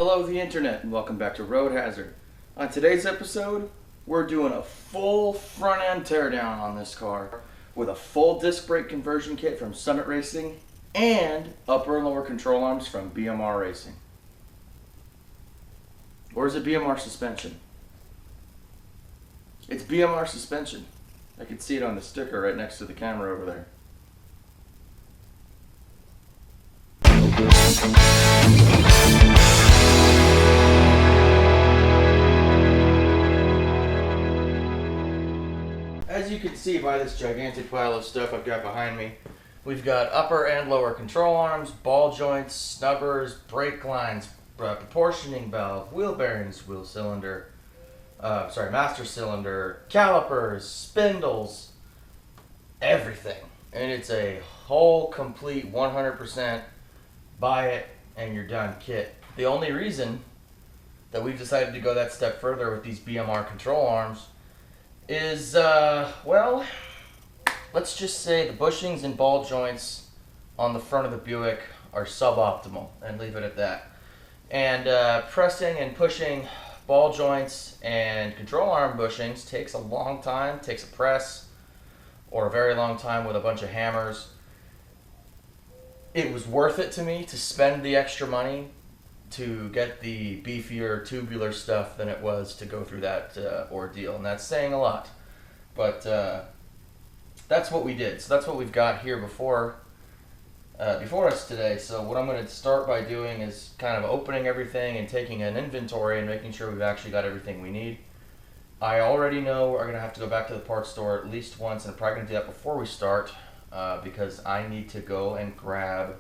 Hello the internet and welcome back to Road Hazard. On today's episode, we're doing a full front end teardown on this car with a full disc brake conversion kit from Summit Racing and upper and lower control arms from BMR Racing. Or is it BMR suspension? It's BMR suspension. I can see it on the sticker right next to the camera over there. As you can see by this gigantic pile of stuff I've got behind me, we've got upper and lower control arms, ball joints, snubbers, brake lines, proportioning valve, wheel bearings, wheel cylinder, master cylinder, calipers, spindles, everything. And it's a whole complete 100% buy it and you're done kit. The only reason that we've decided to go that step further with these BMR control arms is, let's just say the bushings and ball joints on the front of the Buick are suboptimal, and leave it at that. And pressing and pushing ball joints and control arm bushings takes a long time, takes a press, or a very long time with a bunch of hammers. It was worth it to me to spend the extra money to get the beefier tubular stuff than it was to go through that ordeal, and that's saying a lot. But that's what we did. So that's what we've got here before us today. So what I'm going to start by doing is kind of opening everything and taking an inventory and making sure we've actually got everything we need. I already know we're going to have to go back to the parts store at least once, and I'm probably going to do that before we start because I need to go and grab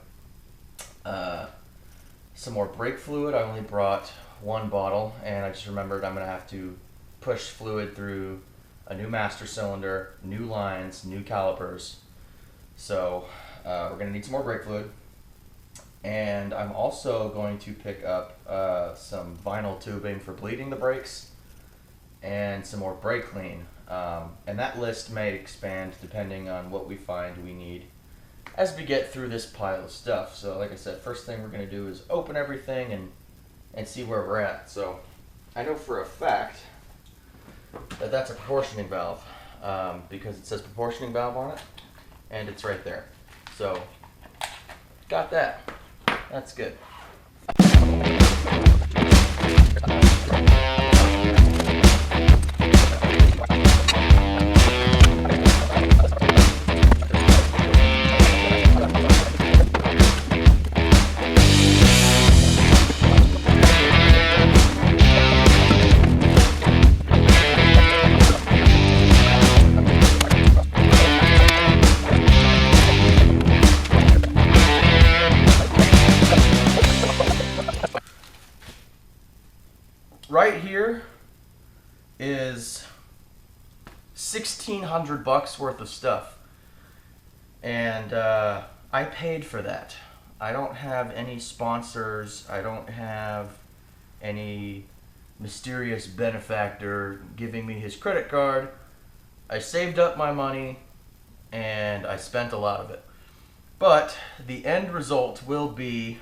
some more brake fluid. I only brought one bottle, and I just remembered I'm going to have to push fluid through a new master cylinder, new lines, new calipers. So we're going to need some more brake fluid. And I'm also going to pick up some vinyl tubing for bleeding the brakes and some more brake clean. And that list may expand depending on what we find we need as we get through this pile of stuff. So like I said, first thing we're going to do is open everything and see where we're at. So I know for a fact that that's a proportioning valve because it says proportioning valve on it, and it's right there. So got that. That's good. Right here is $1,600 worth of stuff, and I paid for that. I don't have any sponsors. I don't have any mysterious benefactor giving me his credit card. I saved up my money and I spent a lot of it. But the end result will be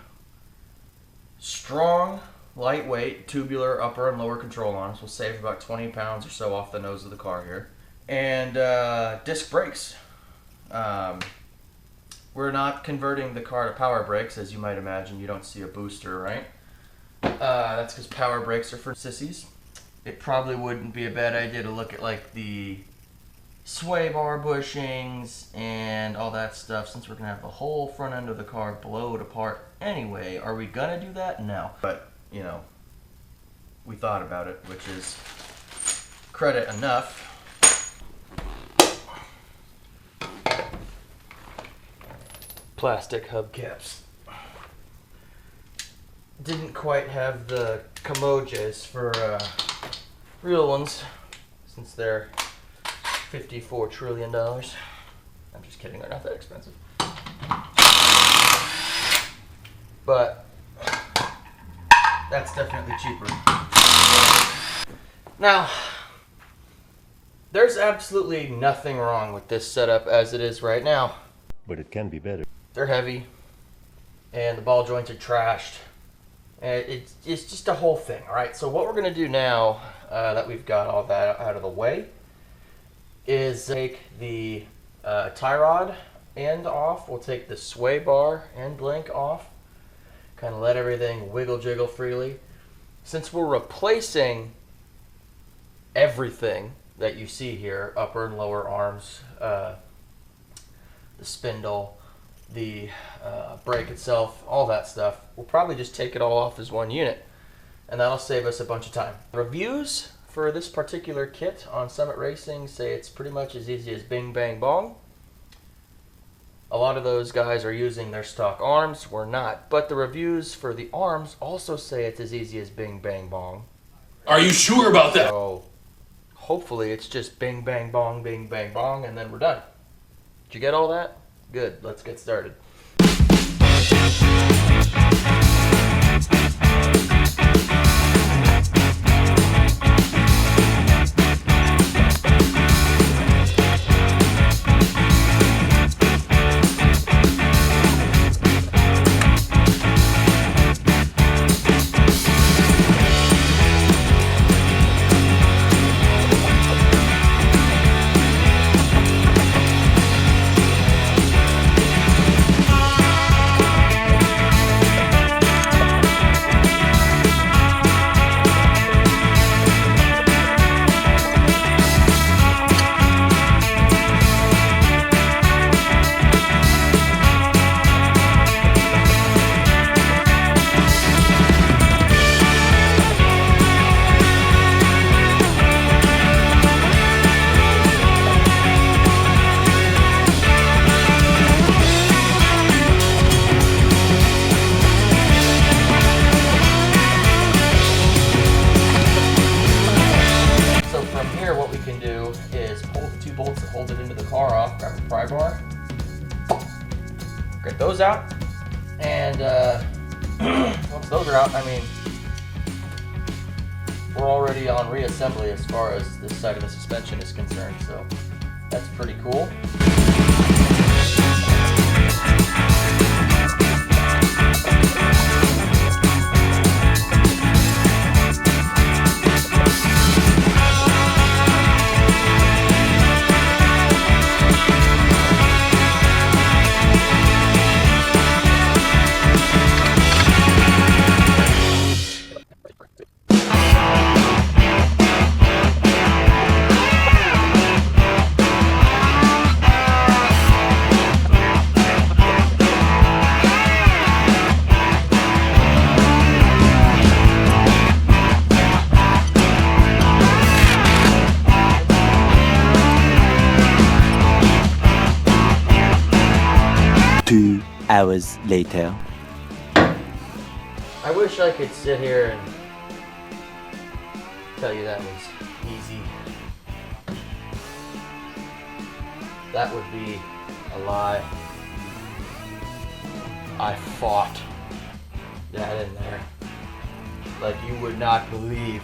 strong, lightweight, tubular upper and lower control arms. We'll save about 20 pounds or so off the nose of the car here. And disc brakes. We're not converting the car to power brakes, as you might imagine. You don't see a booster, right? That's because power brakes are for sissies. It probably wouldn't be a bad idea to look at like the sway bar bushings and all that stuff, since we're going to have the whole front end of the car blowed apart anyway. Are we going to do that? No. But you know, we thought about it, which is credit enough. Plastic hubcaps. Didn't quite have the Camojes for real ones, since they're $54 trillion. I'm just kidding, they're not that expensive. But that's definitely cheaper. Now, there's absolutely nothing wrong with this setup as it is right now. But it can be better. They're heavy, and the ball joints are trashed, It's just a whole thing. All right. So what we're gonna do now that we've got all that out of the way is take the tie rod end off. We'll take the sway bar end link off. Kind of let everything wiggle jiggle freely. Since we're replacing everything that you see here, upper and lower arms, the spindle, the brake itself, all that stuff, we'll probably just take it all off as one unit, and that'll save us a bunch of time. Reviews for this particular kit on Summit Racing say it's pretty much as easy as bing bang bong. A lot of those guys are using their stock arms. We're not. But the reviews for the arms also say it's as easy as bing bang bong. Are you sure about that? So hopefully it's just bing bang bong, and then we're done. Did you get all that? Good. Let's get started. Bolts that hold it into the car off, grab the pry bar, get those out, and once those are out, I mean, we're already on reassembly as far as this side of the suspension is concerned, so that's pretty cool. Hours later. I wish I could sit here and tell you that was easy. That would be a lie. I fought that in there like you would not believe.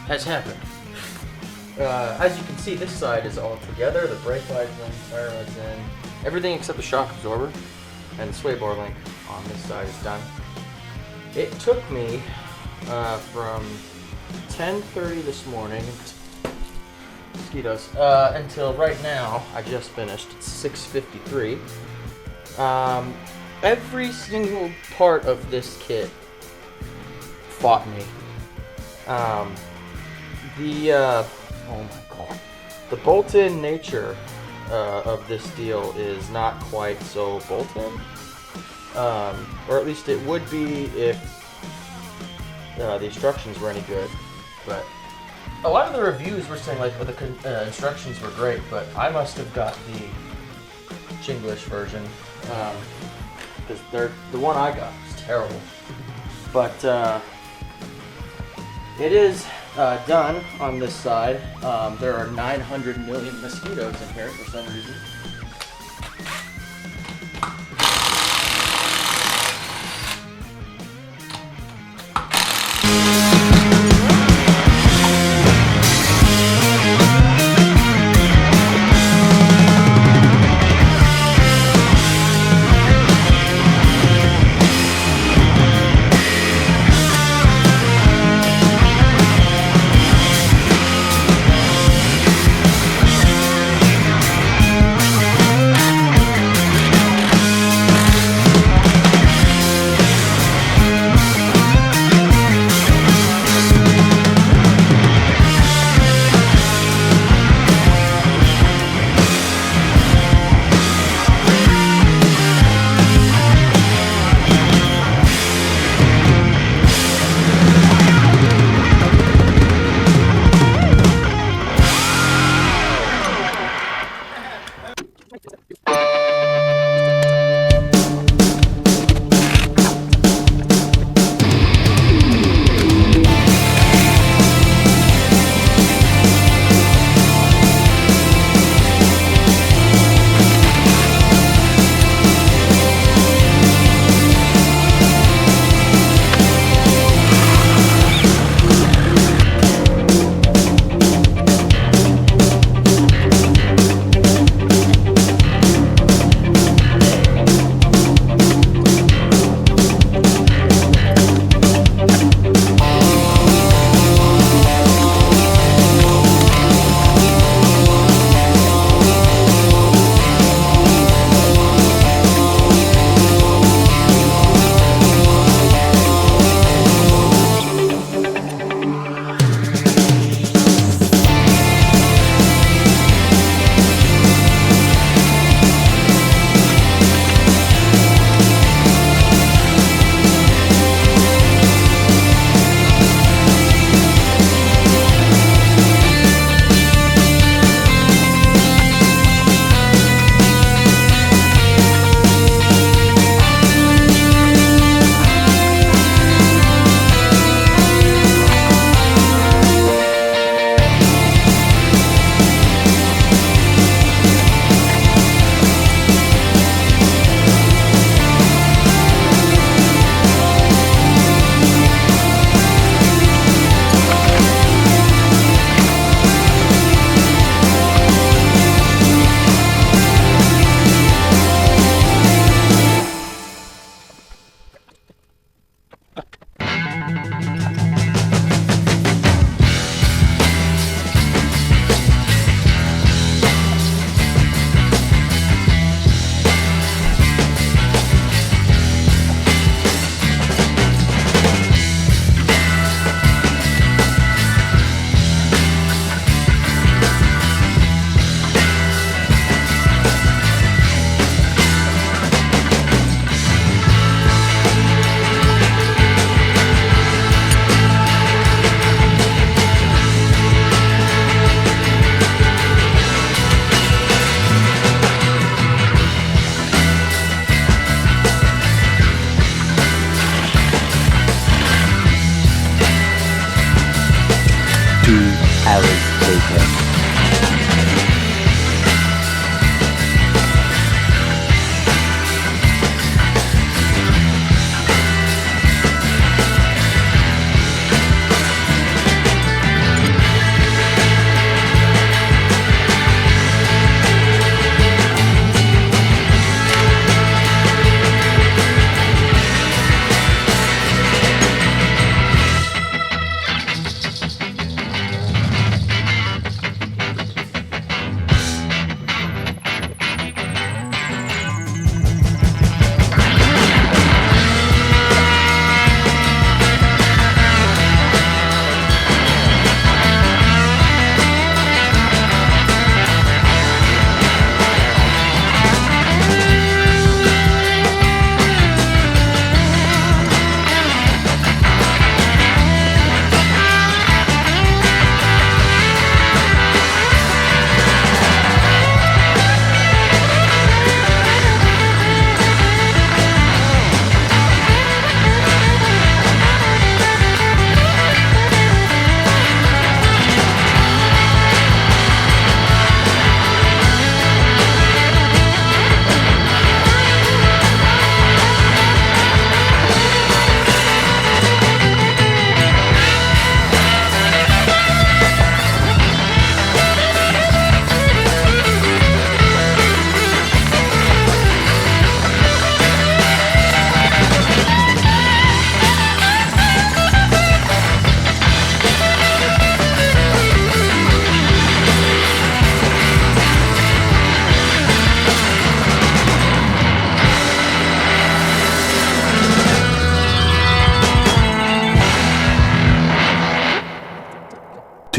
has happened. As you can see, this side is all together. The brake light's in, tire light's in, everything except the shock absorber and the sway bar link on this side is done. It took me from 10:30 this morning, mosquitoes, until right now. I just finished. It's 6:53. Every single part of this kit fought me. Oh my god. The bolt-in nature of this deal is not quite so bolt-in. Or at least it would be if the instructions were any good. But a lot of the reviews were saying like, the instructions were great, but I must have got the Chinglish version. Because the one I got was terrible. But it is done on this side. There are 900 million mosquitoes in here for some reason.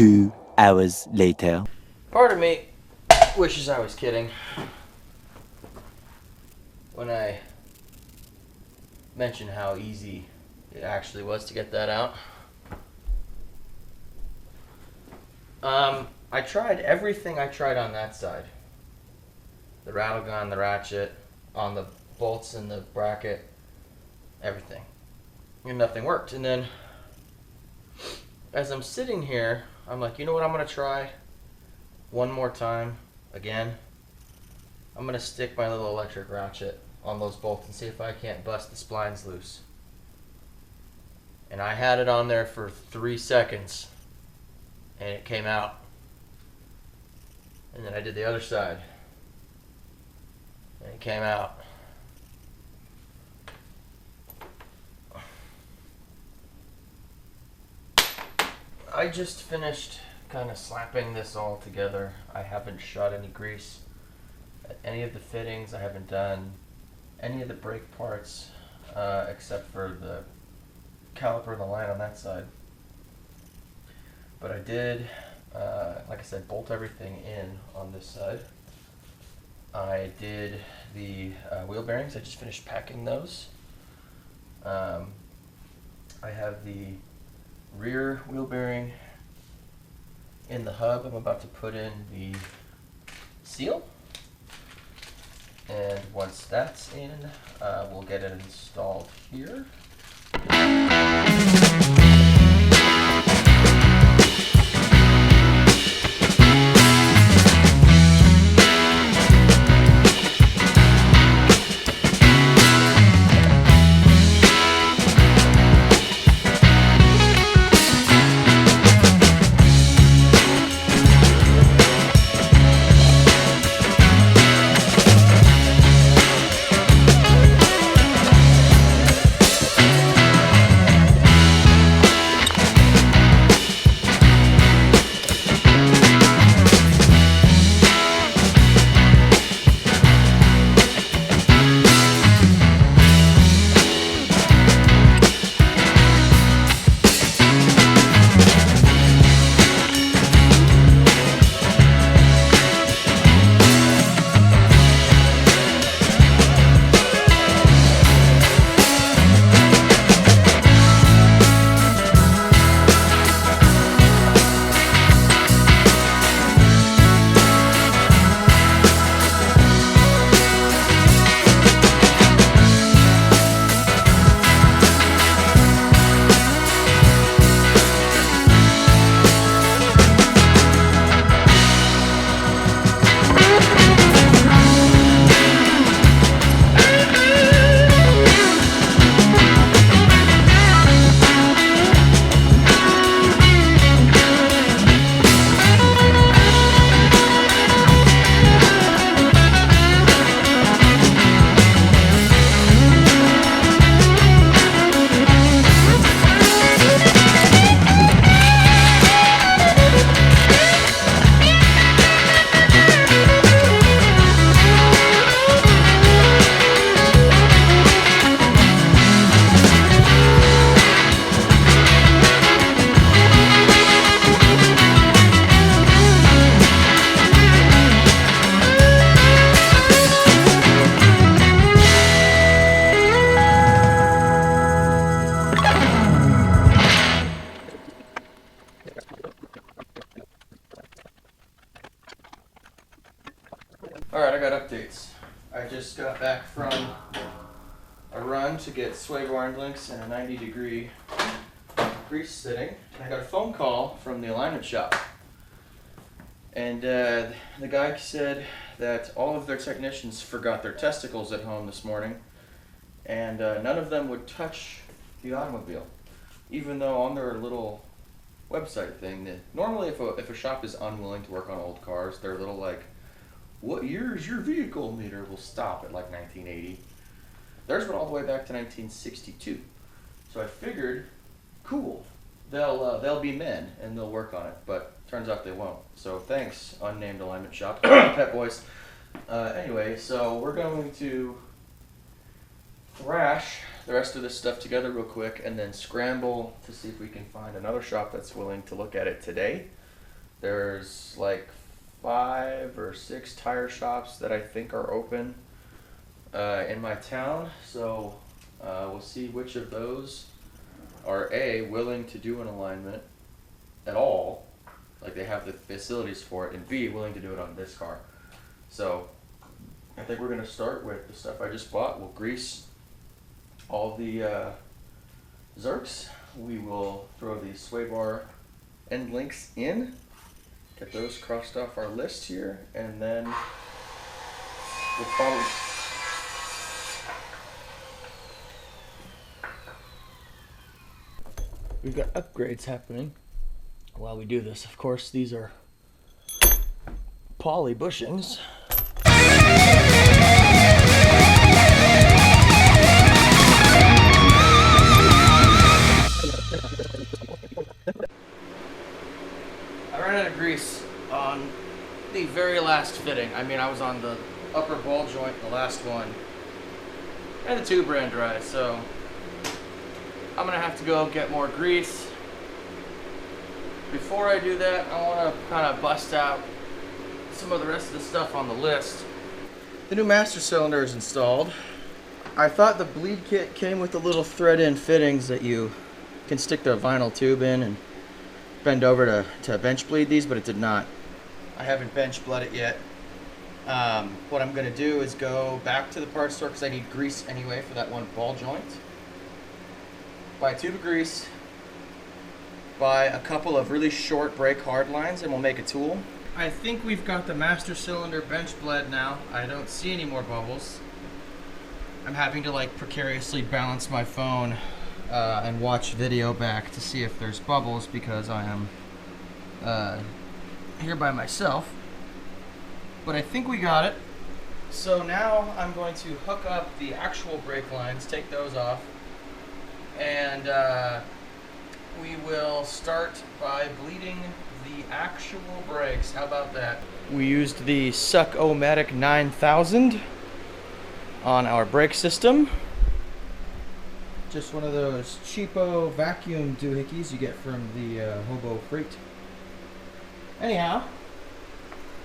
2 hours later. Part of me wishes I was kidding when I mentioned how easy it actually was to get that out. I tried everything I tried on that side. The rattle gun, the ratchet, on the bolts in the bracket, everything. And nothing worked. And then as I'm sitting here, I'm like, you know what I'm going to try one more time again? I'm going to stick my little electric ratchet on those bolts and see if I can't bust the splines loose. And I had it on there for 3 seconds and it came out. And then I did the other side and it came out. I just finished kind of slapping this all together. I haven't shot any grease at any of the fittings. I haven't done any of the brake parts except for the caliper and the line on that side. But I did, like I said, bolt everything in on this side. I did the wheel bearings. I just finished packing those. I have the rear wheel bearing in the hub. I'm about to put in the seal. And once that's in, we'll get it installed here. Alright, I got updates. I just got back from a run to get sway bar links and a 90-degree grease sitting. I got a phone call from the alignment shop. And the guy said that all of their technicians forgot their testicles at home this morning, and none of them would touch the automobile, even though on their little website thing, that normally if a shop is unwilling to work on old cars, their little like, what year is your vehicle meter will stop at like 1980. Theirs went all the way back to 1962. So I figured, cool, they'll be men and they'll work on it, but turns out they won't. So thanks, unnamed alignment shop, pet boys. Anyway, so we're going to thrash the rest of this stuff together real quick and then scramble to see if we can find another shop that's willing to look at it today There's like 5 or 6 tire shops that I think are open in my town. So we'll see which of those are A, willing to do an alignment at all, like they have the facilities for it, and B, willing to do it on this car. So I think we're going to start with the stuff I just bought. We'll grease all the Zerks. We will throw the sway bar end links in, get those crossed off our list here, and then we'll probably we've got upgrades happening while we do this. Of course, these are poly bushings. I ran out of grease on the very last fitting. I mean, I was on the upper ball joint, the last one, and the tube ran dry, so I'm gonna have to go get more grease. Before I do that, I want to kind of bust out some of the rest of the stuff on the list. The new master cylinder is installed. I thought the bleed kit came with the little thread-in fittings that you can stick the vinyl tube in and bend over to bench bleed these, but it did not. I haven't bench bled it yet. What I'm going to do is go back to the parts store because I need grease anyway for that one ball joint. Buy a tube of grease, buy a couple of really short brake hard lines, and we'll make a tool. I think we've got the master cylinder bench bled now. I don't see any more bubbles. I'm having to like precariously balance my phone and watch video back to see if there's bubbles because I am here by myself. But I think we got it. So now I'm going to hook up the actual brake lines, take those off, and we will start by bleeding the actual brakes. How about that? We used the Suck-O-Matic 9000 on our brake system. Just one of those cheapo vacuum doohickeys you get from the Hobo Freight. Anyhow,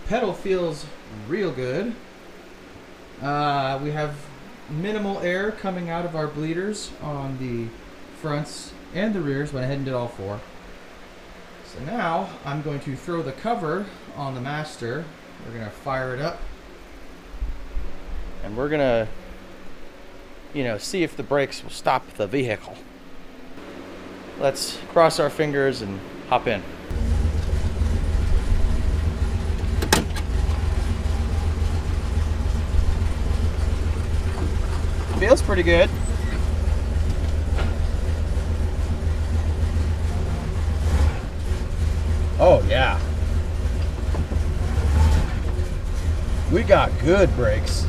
pedal feels real good. We have minimal air coming out of our bleeders on the fronts and the rears. Went ahead and did all 4. So now I'm going to throw the cover on the master. We're going to fire it up. And we're going to, see if the brakes will stop the vehicle. Let's cross our fingers and hop in. Feels pretty good. Oh yeah. We got good brakes.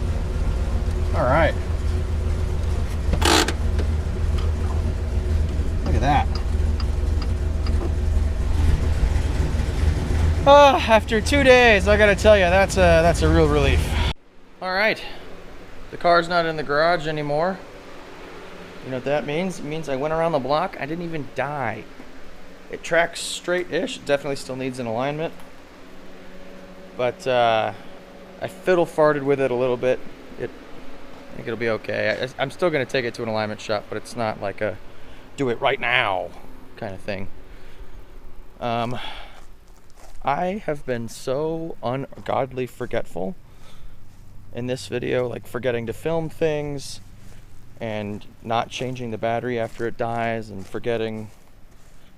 All right. Look at that. After 2 days, I gotta tell you, that's a real relief. All right. The car's not in the garage anymore. You know what that means? It means I went around the block. I didn't even die. It tracks straight-ish. It definitely still needs an alignment. But I fiddle-farted with it a little bit. I think it'll be okay. I'm still going to take it to an alignment shop, but it's not like a do it right now kind of thing. I have been so ungodly forgetful in this video, like forgetting to film things and not changing the battery after it dies and forgetting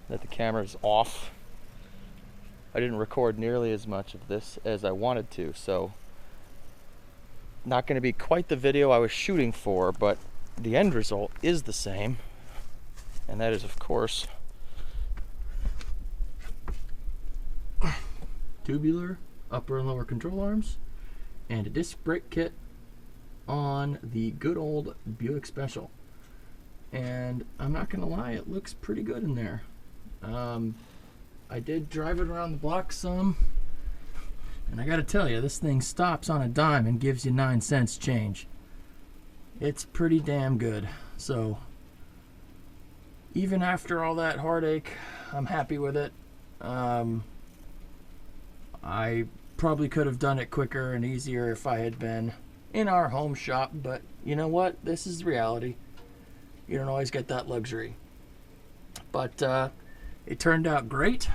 that the camera's off. I didn't record nearly as much of this as I wanted to, so not going to be quite the video I was shooting for, but the end result is the same, and that is, of course, tubular upper and lower control arms and a disc brake kit on the good old Buick Special. And I'm not gonna lie, it looks pretty good in there. I did drive it around the block some, and I gotta tell you, this thing stops on a dime and gives you 9 cents change. It's pretty damn good. So even after all that heartache, I'm happy with it. I probably could have done it quicker and easier if I had been in our home shop, but you know what? This is reality. You don't always get that luxury. But it turned out great.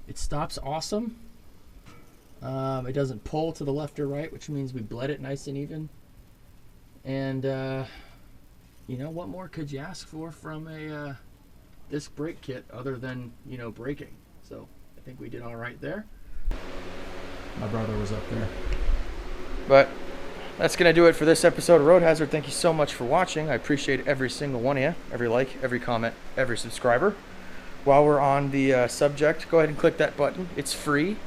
It stops awesome. It doesn't pull to the left or right, which means we bled it nice and even. And you know, what more could you ask for from a disc brake kit other than, you know, braking? So I think we did all right there. My brother was up there. But that's going to do it for this episode of Road Hazard. Thank you so much for watching. I appreciate every single one of you. Every like, every comment, every subscriber. While we're on the subject, go ahead and click that button. It's free.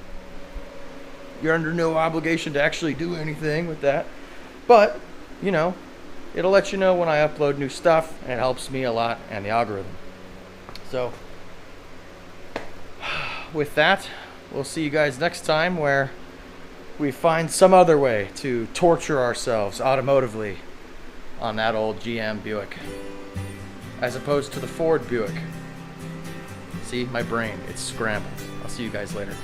You're under no obligation to actually do anything with that. But, you know, it'll let you know when I upload new stuff, and it helps me a lot and the algorithm. So, with that, we'll see you guys next time where we find some other way to torture ourselves automotively on that old GM Buick, as opposed to the Ford Buick. See, my brain, it's scrambled. I'll see you guys later.